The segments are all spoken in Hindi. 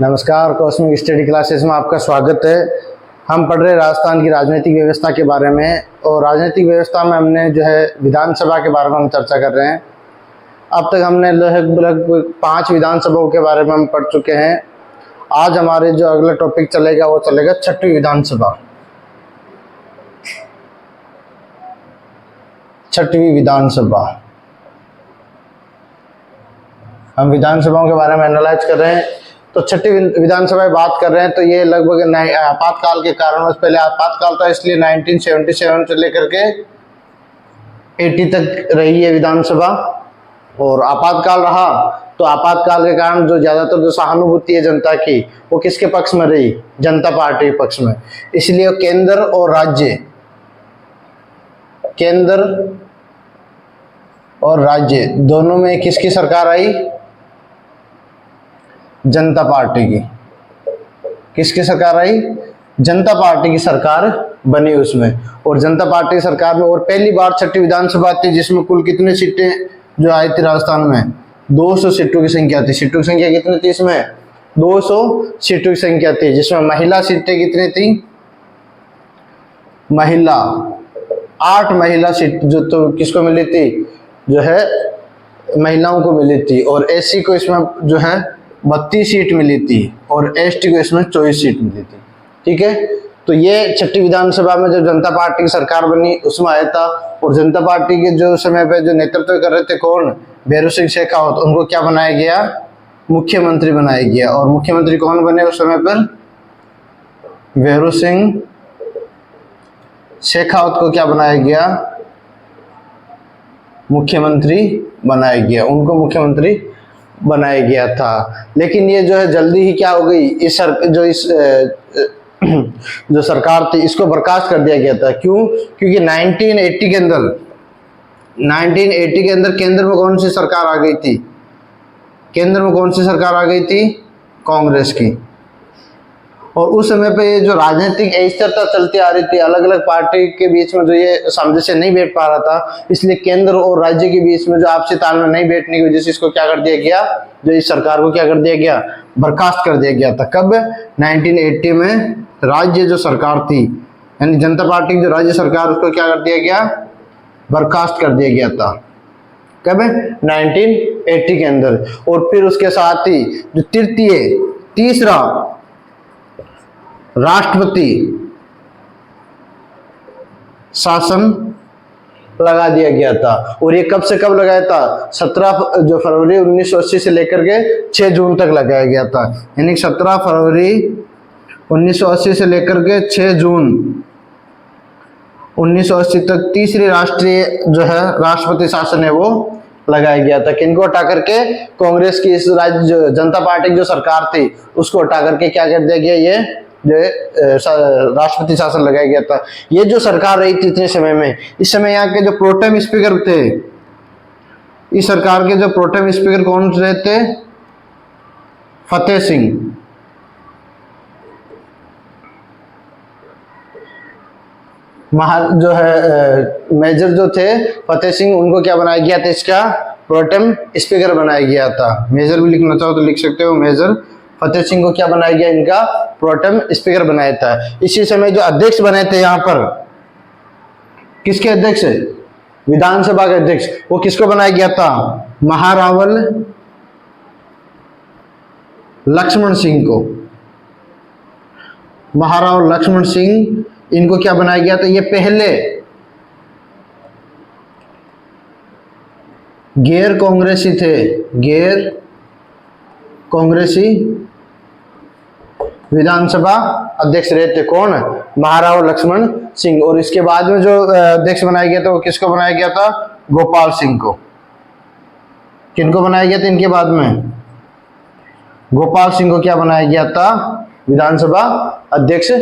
नमस्कार, कॉस्मिक स्टडी क्लासेस में आपका स्वागत है। हम पढ़ रहे राजस्थान की राजनीतिक व्यवस्था के बारे में, और राजनीतिक व्यवस्था में हमने जो है विधानसभा के बारे में हम चर्चा कर रहे हैं। अब तक हमने लगभग 5 विधानसभाओं के बारे में हम पढ़ चुके हैं। आज हमारे जो अगला टॉपिक चलेगा वो चलेगा 6वीं विधानसभा। 6वीं विधानसभा, हम विधानसभाओं के बारे में एनालाइज कर रहे हैं। तो 6वीं विधानसभा बात कर रहे हैं, तो ये लगभग आपातकाल के कारण, पहले आपातकाल था इसलिए 1977 से लेकर के 80 तक रही है विधानसभा। और आपातकाल रहा तो आपातकाल के कारण जो ज्यादातर जो सहानुभूति है जनता की, वो किसके पक्ष में रही? जनता पार्टी के पक्ष में। इसलिए केंद्र और राज्य दोनों में किसकी सरकार आई? जनता पार्टी की। किसकी सरकार आई? जनता पार्टी की सरकार बनी उसमें। और जनता पार्टी की सरकार में और पहली बार 6वीं विधानसभा थी जिसमें कुल कितनी सीटें जो आई थी राजस्थान में? 200 सीटों की संख्या थी। सीटों की संख्या कितनी थी इसमें? 200 सीटों की संख्या थी, जिसमें महिला सीटें कितनी थी? महिला 8 महिला सीट जो तो किसको मिली थी? जो है महिलाओं को मिली थी। और एससी को इसमें जो है 32 सीट मिली थी, और एसटी को इसमें 24 सीट मिली थी। ठीक है, तो ये 6वीं विधानसभा में जो जनता पार्टी की सरकार बनी उसमें आया था। और जनता पार्टी के जो समय पे जो नेतृत्व कर रहे थे कौन? भैरों सिंह शेखावत। उनको क्या बनाया गया? मुख्यमंत्री बनाया गया। और मुख्यमंत्री कौन बने उस समय पर? भैरों सिंह शेखावत को क्या बनाया गया? मुख्यमंत्री बनाया गया। उनको मुख्यमंत्री बनाया गया था। लेकिन ये जो है जल्दी ही क्या हो गई, जो सरकार थी इसको बर्खास्त कर दिया गया था। क्यों? क्योंकि 1980 के अंदर केंद्र में कौन सी सरकार आ गई थी? केंद्र में कौन सी सरकार आ गई थी? कांग्रेस की। और उस समय पे ये जो राजनीतिक अस्थिरता चलती आ रही थी, अलग अलग पार्टी के बीच में जो ये समझ से नहीं बैठ पा रहा था, इसलिए केंद्र और राज्य के बीच में जो आपसी तालमेल नहीं बैठने की वजह से इसको क्या कर दिया गया? जो इस सरकार को क्या कर दिया गया? बर्खास्त कर दिया गया था। कब? 1980 में राज्य जो सरकार थी, यानी जनता पार्टी की जो राज्य सरकार, उसको क्या कर दिया गया? बर्खास्त कर दिया गया था। कब? 1980 के अंदर। और फिर उसके साथ ही जो तीसरा राष्ट्रपति शासन लगा दिया गया था। और ये कब से कब लगाया था? 17 जो फरवरी 1980 से लेकर के 6 जून तक लगाया गया था। यानी 17 फरवरी 1980 से लेकर के 6 जून 1980 तक तीसरी राष्ट्रीय जो है राष्ट्रपति शासन है वो लगाया गया था। किनको हटा करके? कांग्रेस की इस राज्य जनता पार्टी की जो सरकार थी उसको हटा करके क्या कर दिया गया? ये जो राष्ट्रपति शासन लगाया गया था। ये जो सरकार रही थी इतने समय में, इस समय यहाँ के जो प्रोटेम स्पीकर थे, इस सरकार के जो प्रोटेम स्पीकर कौन रहे थे? फतेह सिंह। जो है मेजर जो थे फतेह सिंह, उनको क्या बनाया गया था? इसका प्रोटेम स्पीकर बनाया गया था। मेजर भी लिखना चाहो तो लिख सकते हो। मेजर फतेह सिंह को क्या बनाया गया? इनका प्रोटेम स्पीकर बनाया था। इसी समय जो अध्यक्ष बने थे यहाँ पर, किसके अध्यक्ष? विधानसभा के अध्यक्ष। वो किसको बनाया गया था? महारावल लक्ष्मण सिंह को। महाराव लक्ष्मण सिंह, इनको क्या बनाया गया था? ये पहले गैर कांग्रेसी थे। गैर कांग्रेसी विधानसभा अध्यक्ष रहते कौन? महाराव लक्ष्मण सिंह। और इसके बाद में जो अध्यक्ष बनाया गया था वो किसको बनाया गया था? गोपाल सिंह को। किनको बनाया गया था इनके बाद में? गोपाल सिंह को क्या बनाया गया था? विधानसभा अध्यक्ष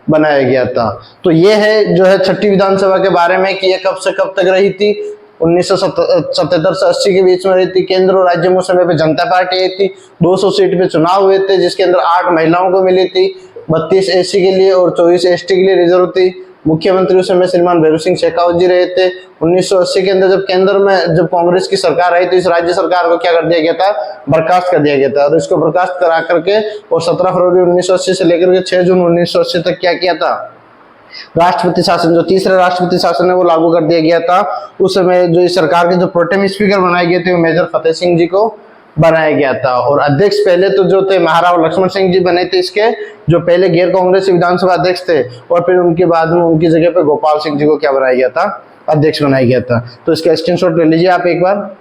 बनाया गया था। तो ये है जो है 6वीं विधानसभा के बारे में कि ये कब से कब तक रही थी? 1977 से 80 के बीच में रही थी। केंद्र और राज्य में उस समय पे जनता पार्टी आई थी। 200 सीट पे चुनाव हुए थे, जिसके अंदर 8 महिलाओं को मिली थी, 32 एससी के लिए और 24 एसटी के लिए रिजर्व थी। मुख्यमंत्री उस समय श्रीमान भैरू सिंह शेखावत जी रहे थे। 1980 के अंदर जब केंद्र में जब कांग्रेस की सरकार आई तो इस राज्य सरकार को क्या कर दिया गया था, बर्खास्त कर दिया गया था। और इसको बर्खास्त करा करके और 17 फरवरी 1980 से लेकर के 6 जून 1980 तक क्या किया था, राष्ट्रपति शासन, जो तीसरा राष्ट्रपति शासन है वो लागू कर दिया गया था। उस समय जो इस सरकार के जो प्रोटेम स्पीकर बनाए गए थे वो मेजर फतेह सिंह जी को बनाया गया था। और अध्यक्ष पहले तो जो थे महाराव लक्ष्मण सिंह जी बने थे इसके, जो पहले गैर कांग्रेसी विधानसभा अध्यक्ष थे। और फिर उनके बाद में उनकी जगह पे गोपाल सिंह जी को क्या बनाया गया था, अध्यक्ष बनाया गया था। तो इसका स्क्रीनशॉट ले लीजिए आप एक बार।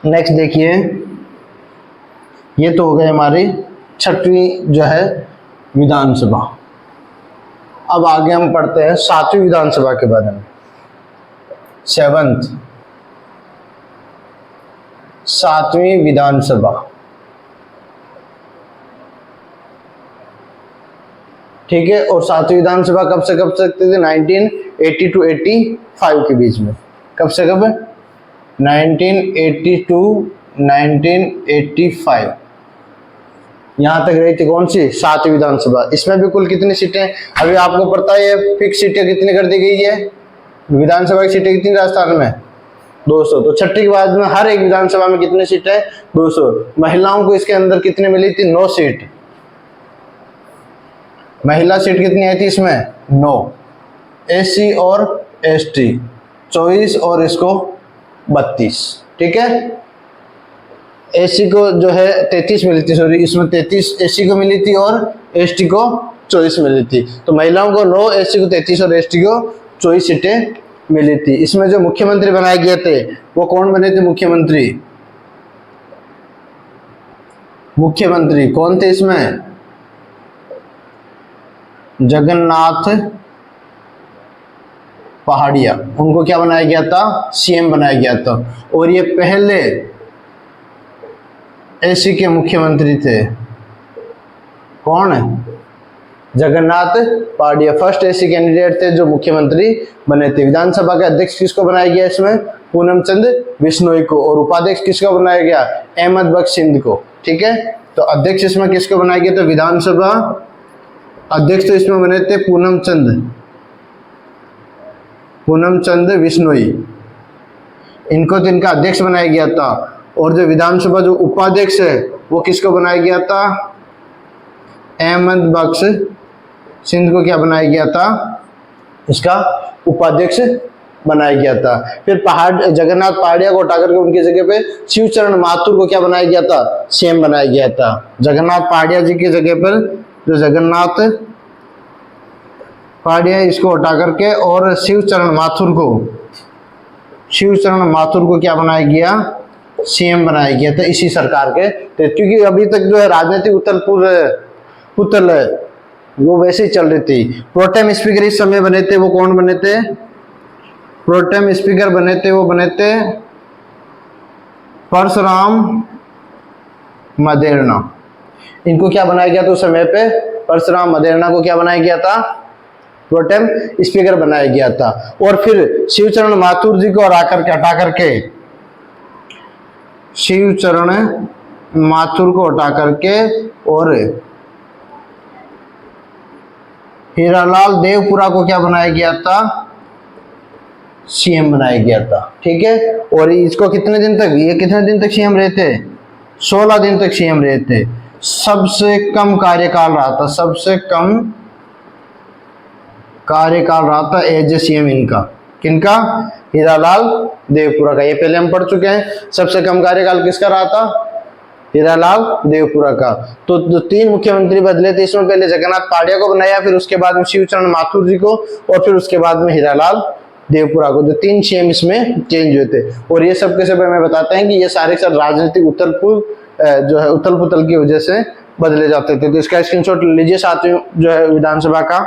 नेक्स्ट देखिए, ये तो हो गए हमारी 6वीं जो है विधानसभा। अब आगे हम पढ़ते हैं 7वीं विधानसभा के बारे में। 7वीं विधानसभा, ठीक है। और 7वीं विधानसभा कब से कब तक थी, 1980 टू 85 के बीच में। कब से कब, 1980 टू 1985 यहां तक रही थी। कौन सी, 7वीं विधानसभा। इसमें भी कुल कितनी सीटें, अभी आपको पता है फिक्स सीटें कितनी कर दी गई है, विधानसभा की सीटें कितनी राजस्थान में, 200। तो 6ठी के बाद में हर एक विधानसभा में कितनी सीटें, 200। महिलाओं को इसके अंदर कितने मिली थी, 9 सीट। महिला सीट कितनी आई थी इसमें, 9। एससी और एसटी 24 और इसको 32, ठीक है। एससी को जो है 33 मिली थी, सॉरी इसमें 33 एससी को मिली थी और एसटी को 24 मिली थी। तो महिलाओं को 9, एससी को 33 और एसटी को 24 सीटें मिली थी। इसमें जो मुख्यमंत्री बनाए गए थे वो कौन बने थे, मुख्यमंत्री, मुख्यमंत्री कौन थे इसमें, जगन्नाथ पहाड़िया। उनको क्या बनाया गया था, सीएम बनाया गया था। और ये पहले एसी के मुख्यमंत्री थे। कौन है, जगन्नाथ पहाड़िया फर्स्ट एसी कैंडिडेट थे जो मुख्यमंत्री बने थे। विधानसभा के अध्यक्ष किसको बनाया गया इसमें, पूनम चंद बिश्नोई को। और उपाध्यक्ष किसको बनाया गया, अहमद बख्श सिंध को, ठीक है। तो अध्यक्ष इसमें किसको बनाया गया, तो विधानसभा अध्यक्ष तो इसमें बने थे पूनम चंद बिश्नोई, इनको तो इनका अध्यक्ष बनाया गया था। और जो विधानसभा जो उपाध्यक्ष है वो किसको बनाया गया था, अहमद बख्श सिंध को क्या बनाया गया था, इसका उपाध्यक्ष बनाया गया था। फिर जगन्नाथ पहाड़िया को हटाकर के उनकी जगह पे शिवचरण माथुर को क्या बनाया गया था, सीएम बनाया गया था। जगन्नाथ पहाड़िया जी की जगह पर जो जगन्नाथ पहाड़िया इसको हटा करके और शिवचरण माथुर को क्या बनाया गया, सीएम बनाया गया था इसी सरकार के। तो क्योंकि अभी तक जो है राजनीतिक उथल है वो वैसे ही चल रही थी। प्रोटेम स्पीकर इस समय बने थे, वो कौन बने थे, प्रोटेम स्पीकर बने थे, वो बने थे परशुराम मदेरणा। इनको क्या बनाया गया था उस समय पे, परशुराम मदेरणा को क्या बनाया गया था, प्रोटेम स्पीकर बनाया गया था। और फिर शिवचरण माथुर जी को हटा करके शिवचरण माथुर को हटा करके और हीरालाल देवपुरा को क्या बनाया गया था, सीएम बनाया गया था, ठीक है। और इसको कितने दिन तक, ये कितने दिन तक सीएम रहे थे, 16 दिन तक सीएम रहे थे। सबसे कम कार्यकाल रहा था, सबसे कम कार्यकाल रहा था एज ए सीएम इनका, किनका, हीरालाल देवपुरा का। ये पहले हम पढ़ चुके हैं। सबसे कम कार्यकाल किसका रहा था, हीरालाल देवपुरा का। तो 3 मुख्यमंत्री बदले थे इसमें, पहले जगन्नाथ पहाड़िया को बनाया, फिर उसके बाद में शिवचरण माथुर जी को, और फिर उसके बाद में हीरालाल देवपुरा को। जो 3 सीएम इसमें चेंज हुए थे। और ये सब के सब हमें बताते हैं कि ये सारे सब राजनीतिक उथल पुथल की वजह से बदले जाते थे। तो इसका स्क्रीनशॉट लीजिए 7वीं जो है विधानसभा का।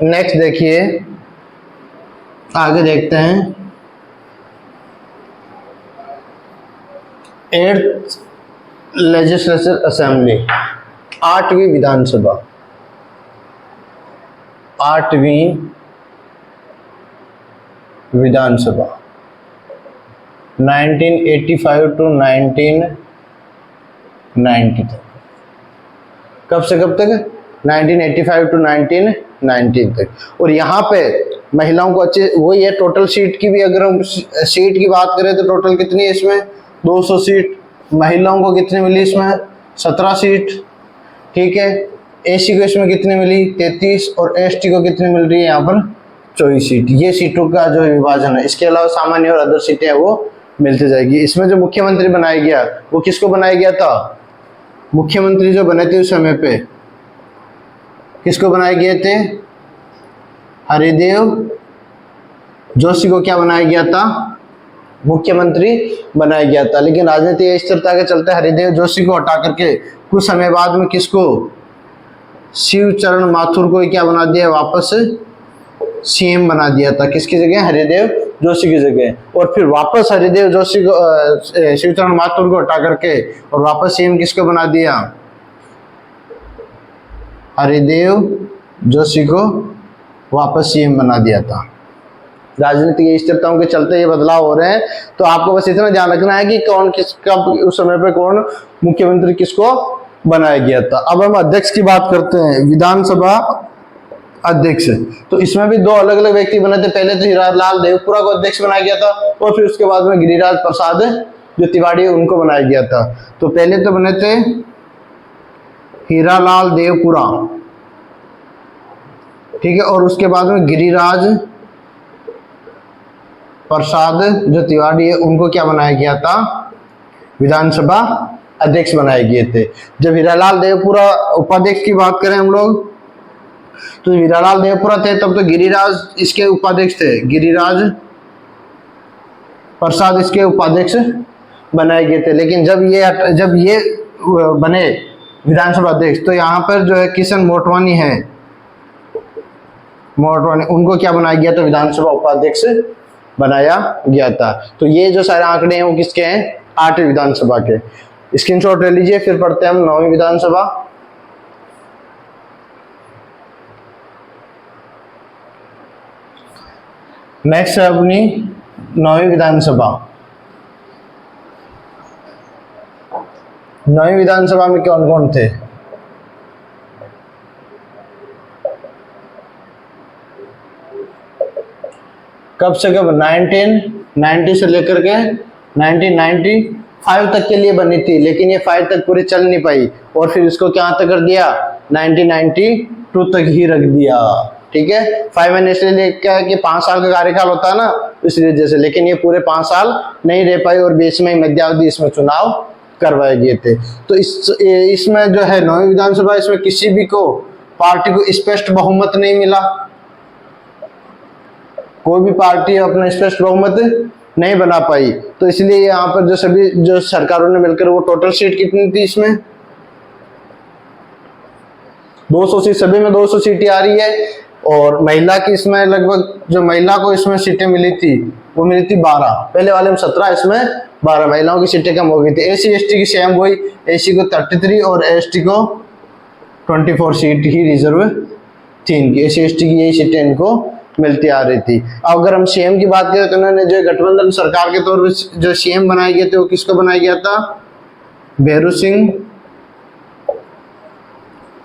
नेक्स्ट देखिए, आगे देखते हैं 8th लेजिस्लेटिव असेंबली, 8वीं विधानसभा। 8वीं विधानसभा 1985 टू 1990 तक। कब से कब तक? 1985 टू 1990 तक। और यहाँ पे महिलाओं को अच्छे वही है, टोटल सीट की भी अगर हम सीट की बात करें तो टोटल कितनी है इसमें? 200 सीट। महिलाओं को कितनी मिली इसमें? 17 सीट। ठीक है। एसी को इसमें कितनी मिली? 33। और एसटी को कितनी मिल रही है यहाँ पर? 24 सीट। ये सीटों का जो विभाजन है। इसके अलावा सामान्य और अदर सीटें हैं वो मिलती जाएगी। इसमें जो मुख्यमंत्री बनाया गया वो किसको बनाया गया था? मुख्यमंत्री जो बने थे उस समय पे किसको बनाए गए थे? हरिदेव जोशी को क्या बनाया गया था? मुख्यमंत्री बनाया गया था। लेकिन राजनीतिक अस्थिरता के चलते हरिदेव जोशी को हटा करके कुछ समय बाद में किसको? शिवचरण माथुर को क्या बना दिया? वापस सीएम बना दिया था। किसकी जगह? हरिदेव जोशी की जगह। और फिर वापस हरिदेव जोशी को शिवचरण माथुर को हटा करके और वापस सीएम किसको बना दिया? हरिदेव जोशी को वापस सीएम बना दिया था। राजनीतिक स्थिरताओं के चलते ये बदलाव हो रहे हैं। तो आपको बस इतना ध्यान रखना है कि कौन किस कब उस समय पे कौन मुख्यमंत्री किसको बनाया गया था। अब हम अध्यक्ष की बात करते हैं, विधानसभा अध्यक्ष। तो इसमें भी दो अलग अलग व्यक्ति बने थे। पहले तो हीरालाल देवपुरा को अध्यक्ष बनाया गया था और फिर उसके बाद में गिरिराज प्रसाद जो तिवारी उनको बनाया गया था। तो पहले तो बने थे हीरालाल देवपुरा, ठीक है, और उसके बाद में गिरिराज प्रसाद जो तिवारी है उनको क्या बनाया गया था? विधानसभा अध्यक्ष बनाए गए थे। जब हीरालाल देवपुरा उपाध्यक्ष की बात करें हम लोग, तो हीरालाल देवपुरा थे तब तो गिरिराज इसके उपाध्यक्ष थे, गिरिराज प्रसाद इसके उपाध्यक्ष बनाए गए थे। लेकिन जब ये बने विधानसभा अध्यक्ष तो यहाँ पर जो है किशन मोटवानी है, मोटवानी, उनको क्या बनाया गया था? विधानसभा उपाध्यक्ष बनाया गया था। तो ये जो सारे आंकड़े हैं वो किसके हैं? 8वीं विधानसभा के। स्क्रीनशॉट ले लीजिए। फिर पढ़ते हैं हम 9वीं विधानसभा। नेक्स्ट है अपनी 9वीं विधानसभा। 9वीं विधानसभा में कौन कौन थे? कब से कब? 1990 से लेकर के 1995 तक के लिए बनी थी। लेकिन ये 5 तक पूरी चल नहीं पाई और फिर इसको क्या तक कर दिया? 1992 तक ही रख दिया। ठीक है। 5 मैंने इसलिए क्या है कि 5 साल का कार्यकाल होता है ना, इसलिए जैसे, लेकिन ये पूरे 5 साल नहीं रह पाई और बीच में मध्यावधि इसमें चुनाव करवाए गए थे। तो इसमें जो है 9वीं विधानसभा, इसमें किसी भी को पार्टी को स्पष्ट बहुमत नहीं मिला। कोई भी पार्टी अपना स्पष्ट बहुमत नहीं बना पाई। तो इसलिए यहाँ पर जो सभी जो सरकारों ने मिलकर, वो टोटल सीट कितनी थी इसमें? 200 सीट, सभी में 200 सीटें आ रही है। और महिला की इसमें लगभग जो महिला को इसमें सीटें मिली थी वो मिली थी 12। पहले वाले में 17, इसमें 12 महिलाओं की सीटें कम हो गई थी। एसी एसटी की सेम वही, एसी को 33 और एसटी को 24 सीट ही रिजर्व थी इनकी। एसी एसटी की यही सीटें इनको मिलती आ रही थी। अब अगर हम सीएम की बात करें तो उन्होंने जो गठबंधन सरकार के तौर पर जो सीएम बनाए गए थे वो किसको बनाया गया था? भैरू सिंह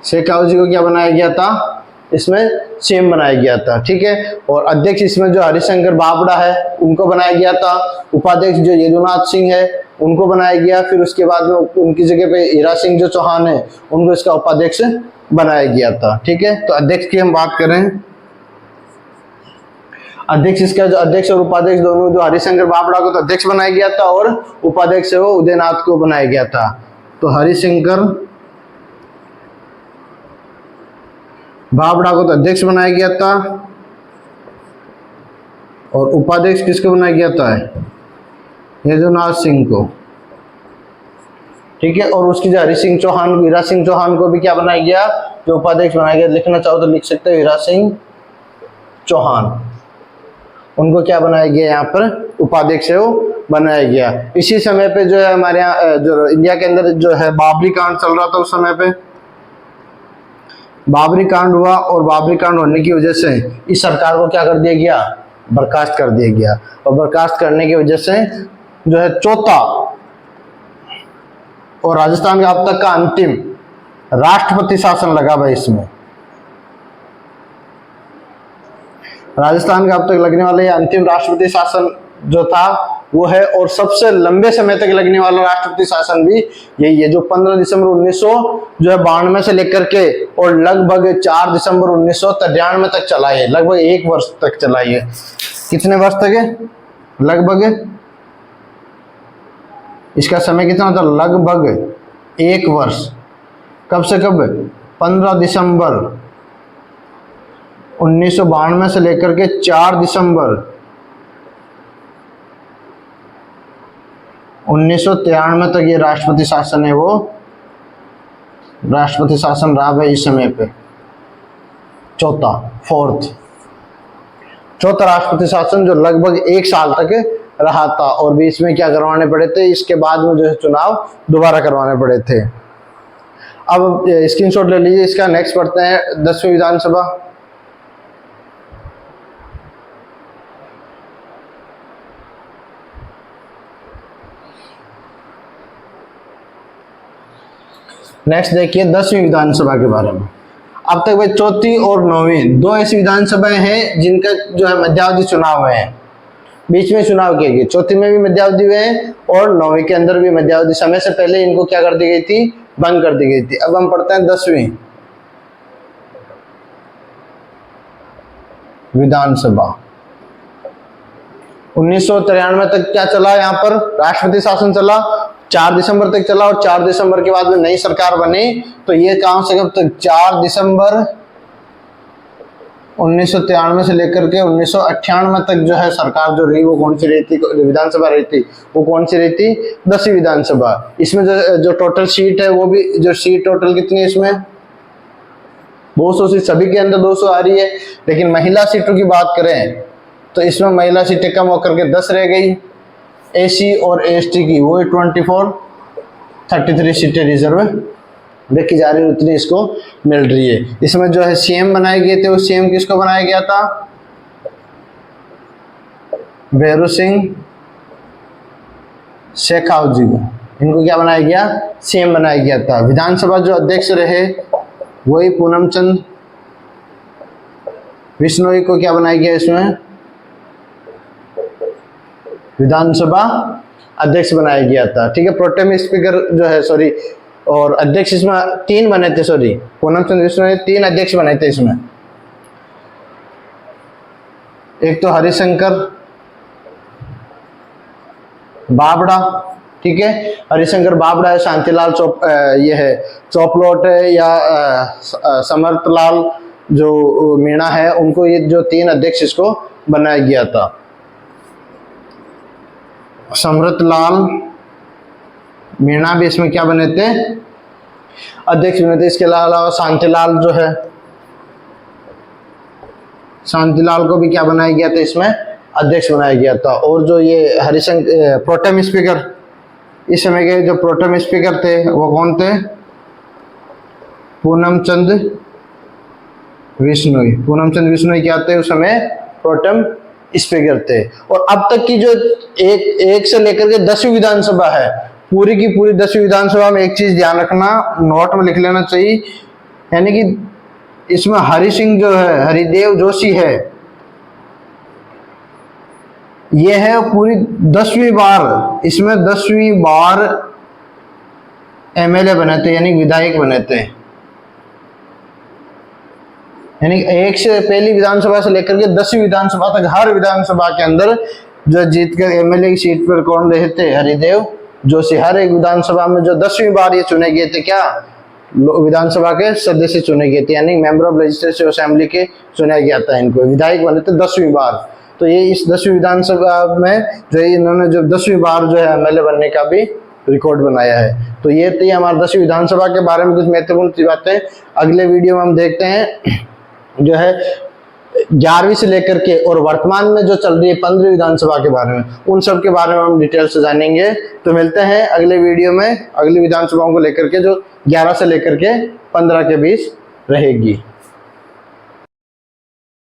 शेखावत जी को क्या बनाया गया था? इसमें सीएम बनाया गया था। ठीक है। और अध्यक्ष इसमें जो हरिशंकर बाबड़ा है उनको बनाया गया था। उपाध्यक्ष जो यदुनाथ सिंह है उनको बनाया गया। फिर उसके बाद में उनकी जगह पे हीरा सिंह जो चौहान है उनको इसका उपाध्यक्ष बनाया गया था। ठीक है। तो अध्यक्ष की हम बात करें, अध्यक्ष इसका जो अध्यक्ष और उपाध्यक्ष दोनों, जो हरिशंकर बाबड़ा को तो अध्यक्ष बनाया गया था और उपाध्यक्ष है वो उदयनाथ को बनाया गया था। तो हरिशंकर बाबड़ा को तो अध्यक्ष बनाया गया था और उपाध्यक्ष किसको बनाया गया था? यदुनाथ सिंह को। ठीक है। और उसकी जो हीरा सिंह चौहान को भी क्या बनाया गया? जो उपाध्यक्ष बनाया गया। लिखना चाहो तो लिख सकते हो, हीरा सिंह चौहान, उनको क्या बनाया गया? यहाँ पर उपाध्यक्ष है वो बनाया गया। इसी समय पे जो है हमारे यहाँ जो इंडिया के अंदर जो है बाबरी कांड चल रहा था, उस समय पे बाबरी कांड हुआ और बाबरी कांड होने की वजह से इस सरकार को क्या कर दिया गया? बर्खास्त कर दिया गया। और बर्खास्त करने की वजह से जो है चौथा और राजस्थान का अब तक का अंतिम राष्ट्रपति शासन लगा भाई इसमें। राजस्थान का अब तक लगने वाला ये अंतिम राष्ट्रपति शासन जो था वो है, और सबसे लंबे समय तक लगने वाला राष्ट्रपति शासन भी यही है, जो 15 दिसंबर 1992 से लेकर के और लगभग 4 दिसंबर 1993 तक चला है, लगभग 1 वर्ष तक चला है। कितने वर्ष तक है? लगभग, इसका समय कितना था? लगभग 1 वर्ष। कब से कब? 15 दिसंबर 1992 से लेकर के 4 दिसंबर 1993 तक ये राष्ट्रपति शासन है, वो राष्ट्रपति शासन रहा है इस समय पे। चौथा राष्ट्रपति शासन जो लगभग 1 साल तक रहा था, और बीच में क्या करवाने पड़े थे, इसके बाद में जो है चुनाव दोबारा करवाने पड़े थे। अब स्क्रीनशॉट ले लीजिए इसका। नेक्स्ट पढ़ते हैं 10वीं विधानसभा। नेक्स्ट देखिए 10वीं विधानसभा के बारे में। अब तक भाई चौथी और 9वीं 2 ऐसी विधानसभाएं हैं जिनका जो है मध्यावधि चुनाव हुए हैं, बीच में चुनाव किए गए। चौथी में भी मध्यावधि हुए हैं और 9वीं के अंदर भी मध्यावधि, समय से पहले इनको क्या कर दी गई थी? बंद कर दी गई थी। अब हम पढ़ते हैं 10वीं विधानसभा। 1993 तक क्या चला? यहाँ पर राष्ट्रपति शासन चला, 4 दिसंबर तक चला, और 4 दिसंबर के बाद में नई सरकार बनी। तो ये कहां से कब तक? 4 दिसंबर 1993 से लेकर के 1998 तक जो है सरकार जो रही वो कौन सी रही थी? विधानसभा रही थी, वो कौन सी रही थी? 10वीं विधानसभा। इसमें जो टोटल सीट है, वो भी जो सीट टोटल कितनी है इसमें? 200 सीट, सभी के अंदर 200 आ रही है। लेकिन महिला सीटों की बात करें तो इसमें महिला सीटें कम होकर के 10 रह गई। एसी और एसटी की वो 33 सीटें रिजर्व देखी जा रही है, उतनी इसको मिल रही है। इसमें जो है सीएम बनाए गए थे, वो सीएम किसको बनाया गया था? भैरू सिंह शेखावत जी को, इनको क्या बनाया गया? सीएम बनाया गया था। विधानसभा जो अध्यक्ष रहे वही पूनम चंद बिश्नोई को क्या बनाया गया? इसमें विधानसभा अध्यक्ष बनाया गया था। ठीक है, प्रोटेम स्पीकर जो है, सॉरी, और अध्यक्ष इसमें 3 बने थे, सॉरी, पूनम चंद्र बिश्नोई 3 अध्यक्ष बने थे इसमें। एक तो हरिशंकर बाबड़ा, ठीक है, हरिशंकर बाबड़ा है, शांतिलाल ये है चौपलोट है, या समर्थलाल जो मीणा है, उनको ये जो 3 अध्यक्ष इसको बनाया गया था। समृतलाल मीणा भी इसमें क्या बने थे? अध्यक्ष बने थे। इसके अलावा शांतिलाल जो है, शांतिलाल को भी क्या बनाया गया था? इसमें अध्यक्ष बनाया गया था। और जो ये हरिशंकर प्रोटेम स्पीकर, इस समय के जो प्रोटेम स्पीकर थे वो कौन थे? पूनम चंद बिश्नोई। पूनम चंद बिश्नोई क्या थे उस समय? प्रोटेम स्पीकर थे। और अब तक की जो एक से लेकर के 10वीं विधानसभा है, पूरी की पूरी 10वीं विधानसभा में एक चीज ध्यान रखना, नोट में लिख लेना चाहिए, यानी कि इसमें हरि सिंह जो है, हरिदेव जोशी है, ये है पूरी 10वीं बार, इसमें 10वीं बार एमएलए बने थे, यानी विधायक बने थे। यानी एक से पहली विधानसभा से लेकर के 10वीं विधानसभा तक हर विधानसभा के अंदर जो जीतकर एमएलए की सीट पर कौन रहे थे? हरिदेव जोशी। हर एक विधानसभा में जो 10वीं बार ये चुने गए थे, क्या विधानसभा के सदस्य चुने गए थे, यानी मेंबर ऑफ लेजिस्लेटिव असेंबली के चुना गया था इनको, विधायक बने थे 10वीं बार। तो ये इस 10वीं विधानसभा में जो इन्होंने जो 10वीं बार जो है एमएलए बनने का भी रिकॉर्ड बनाया है। तो ये थी हमारे 10वीं विधानसभा के बारे में कुछ महत्वपूर्ण बातें। अगले वीडियो में हम देखते हैं जो है 11वीं से लेकर के और वर्तमान में जो चल रही है 15वीं विधानसभा के बारे में, उन सब के बारे में हम डिटेल से जानेंगे। तो मिलते हैं अगले वीडियो में अगली विधानसभाओं को लेकर के जो 11 से लेकर के 15 के बीच रहेगी।